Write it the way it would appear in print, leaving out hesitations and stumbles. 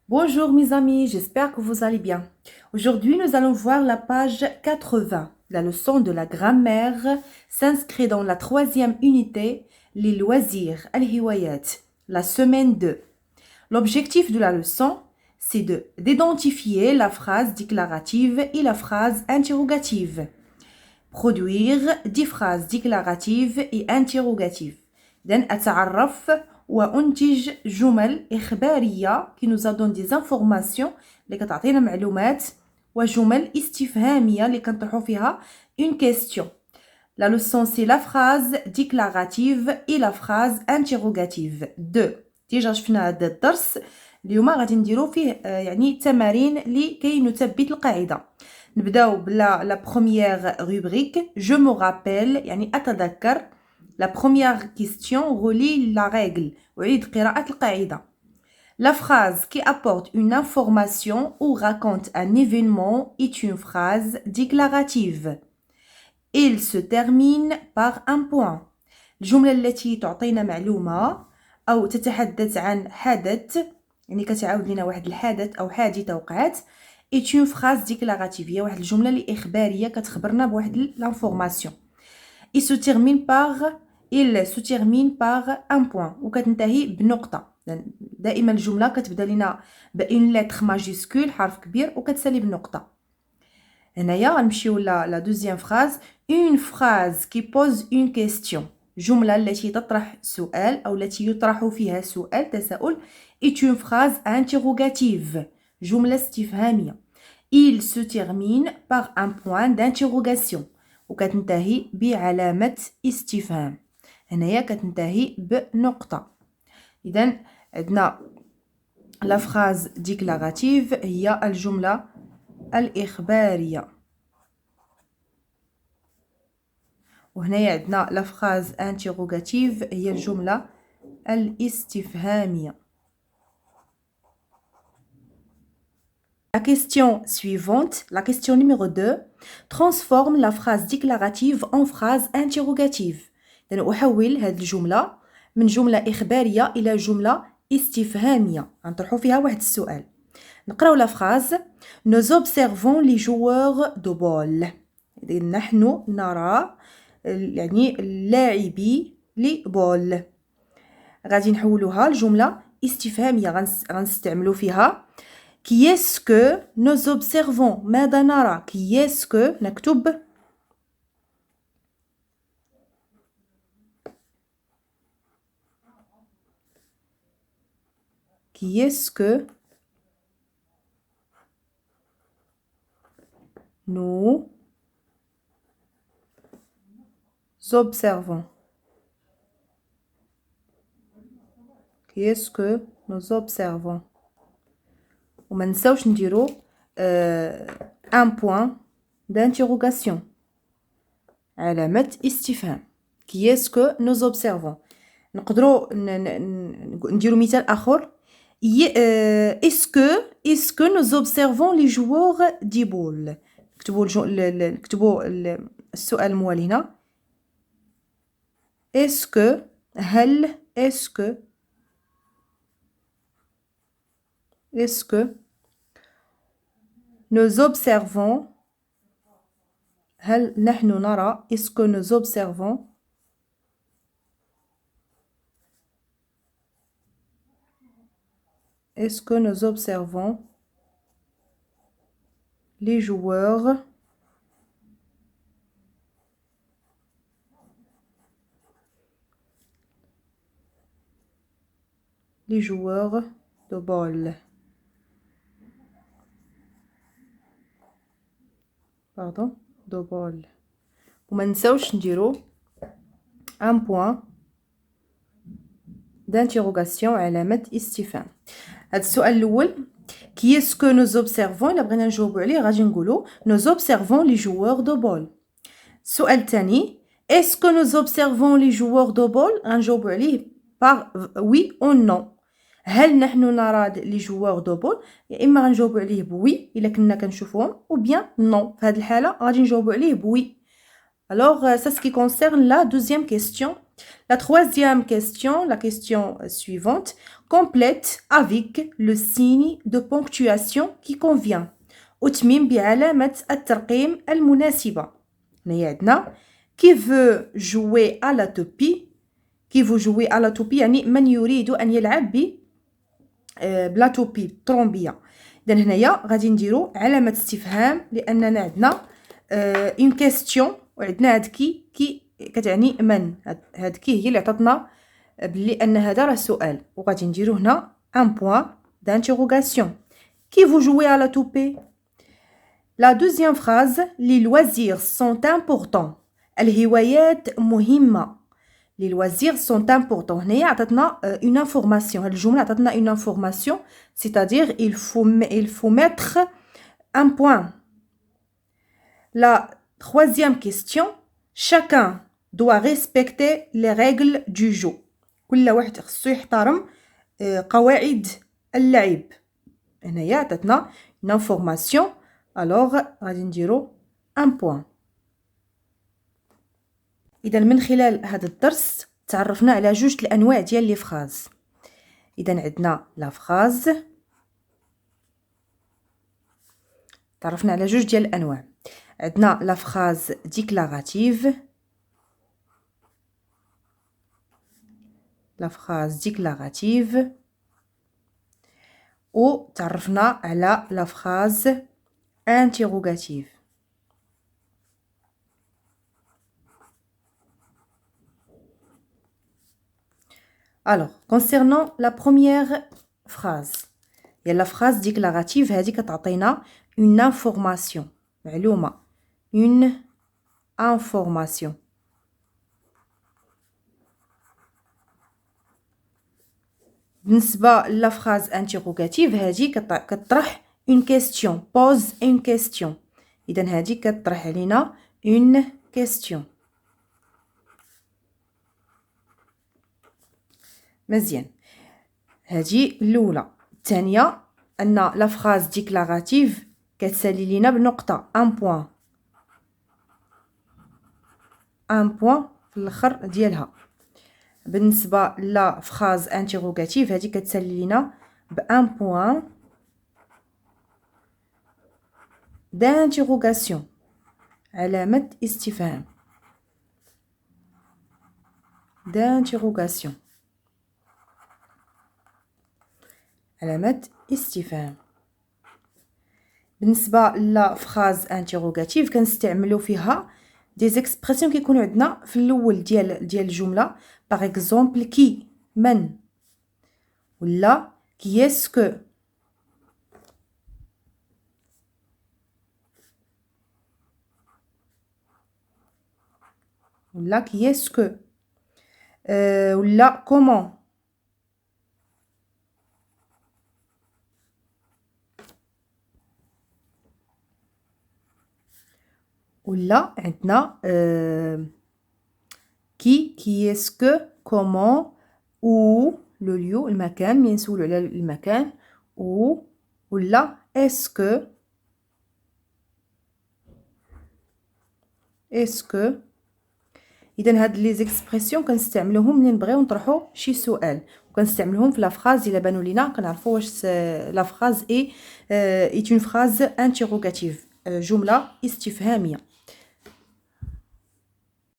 Bonjour mes amis, j'espère que vous allez bien. Aujourd'hui, nous allons voir la page 80. La leçon de la grammaire s'inscrit dans la troisième unité, les loisirs, al-hiwayat, la semaine 2. L'objectif de la leçon, c'est d'identifier la phrase déclarative et la phrase interrogative. Produire des phrases déclaratives et interrogatives. إذن أتعرف وأنتج جمل إخبارية qui nous donne des informations اللي كتعطينا معلومات وجمل استفهامية اللي كنطرحو فيها une question. La leçon c'est la phrase déclarative et la phrase interrogative. 2. ديجا شفنا هذا الدرس اليوم غادي نديرو فيه يعني تمارين لكي نثبت القاعدة. نبداو بلا première rubrique je me rappelle يعني أتذكر. La première question relie la règle وعيد قراءة القاعدة. La phrase qui apporte une information ou raconte un événement est une phrase déclarative. Il se termine par un point. الجملة التي تعطينا معلومة أو تتحدث عن حدث يعني كتعاود لنا واحد الحدث أو حادثة وقعت est une phrase déclarative. هي واحد الجملة اللي إخبارية كتخبرنا بواحد l'information. Il se termine par un point وكتنتهي بنقطة. دائما الجملة كتبدا لنا بأون lettre majuscule حرف كبير وكتسالي بنقطة. هنايا غنمشيو لا deuxième phrase. Une phrase qui pose une question. جملة التي تطرح سؤال أو التي يطرح فيها سؤال تساؤل est une phrase interrogative. جملة استفهامية. Il se termine par un point d'interrogation. وكتنتهي بعلامة استفهام. هنايا كتنتهي بنقطة. إذن عندنا la phrase déclarative هي الجملة الإخبارية. وهنايا عندنا la phrase interrogative هي الجملة الاستفهامية. La question suivante, la question numéro 2, transforme la phrase déclarative en phrase interrogative. إذن أحول هذه الجملة من جملة إخبارية إلى جملة استفهامية. غنطرحو فيها واحد السؤال. نقراو la phrase. Nous observons les joueurs de ball. إذن نحن نرى يعني اللاعبي لبول. غادي نحولوها لجملة استفهامية غنستعملو فيها Qui est-ce que nous observons ماذا نرى Qui est-ce que نكتب Qui est-ce que nous observons Qui est-ce que nous observons وما نساوش نديرو un point d'interrogation علامة استفهام. Qui est-ce que nous observons نقدروا نديرو مثال آخر. Est-ce que nous observons les joueurs du ball نكتبوا السؤال الموالي هنا. Est-ce que nous observons هل نحن نرى Est-ce que nous observons les joueurs de ball de ball وما نساوش نديرو un point d'interrogation علامة استفهام. هذا السؤال الأول Qui est-ce que nous observons إلا بغينا نجاوبو عليه غادي نقولو Nous observons les joueurs de ball. السؤال الثاني Est-ce que nous observons les joueurs de ball غنجاوبو عليه par oui ou non. هل نحن نرى لي جوار دو بول يا اما غنجاوبو عليه بوي الا كنا كنشوفوهم او بيان نو. في هذه الحاله غادي نجاوبو عليه بوي. Alors, c'est ce qui concerne la deuxième question. La troisième question, la question suivante, complète avec le signe de ponctuation qui convient. أتمم بعلامة الترقيم المناسبة. هنايا عندنا qui veut jouer à la toupie. Qui veut jouer à la toupie يعني من يريد أن يلعب بلا توبي بالطرومبية. إذن هنايا غادي نديرو علامة استفهام لأننا عندنا اون كيستيون وعندنا هاد كي كتعني من. هاد كي هي اللي عطاتنا بلي أن هذا راه سؤال وغادي نديرو هنا ان بوين d'interrogation. Qui veut jouer à la toupie? La deuxième phrase, les loisirs sont importants. الهوايات مهمة. Les loisirs sont importants. هنايا عطاتنا une information. هاد الجملة عطاتنا une information, c'est-à-dire il faut mettre un point. La troisième question, chacun doit respecter les règles du jeu. كل واحد خصو يحترم قواعد اللعب. هنايا عطاتنا une information. Alors غادي نديرو un point. إذا من خلال هذا الدرس تعرفنا على جوج الأنواع ديال لي فراز. إذا عندنا لا فراز، تعرفنا على جوج ديال الأنواع. عندنا لا فراز ديكلاراتيف، لا فراز ديكلاراتيف، و تعرفنا على لا فراز انتيروغاتيف. Alors, concernant la première phrase, il y a la phrase déclarative, هذه كتعطينا une information، معلومة، une information. بالنسبة لا phrase interrogative هذه كتطرح une question، pose une question. إذا هذه كتطرح علينا une question. مزيان، هذه الأولى. الثانية أن لا فراز ديكلاراتيف كتسالي لينا بنقطة ان بوين، ان بوين في الآخر ديالها. بالنسبة لا فراز انتيروغاتيف هذه كتسالي لينا بان بوين دانتيروغاسيون، علامة استفهام، دانتيروغاسيون، علامة استفهام. بالنسبة لا فراز انتيروغاتيف كنستعملو فيها دي زيكسبرسيون كيكونوا عندنا في الاول ديال الجمله. باغ اكزومبل كي، من، ولا كي اسكو، ولا كي اسكو، ولا كومون. ولا عندنا كي اسكو، كومون، او لو ليو المكان ملي نسولو على المكان، او ولا اسكو، اسكو. اذا هاد لي زيكسبرسيون كنستعملوهم ملي نبغيو نطرحو شي سؤال، وكنستعملوهم في لا فراز الا بانوا لينا كنعرفوا واش لا فراز اي اون فراز انتيروغاتيف، جمله استفهاميه.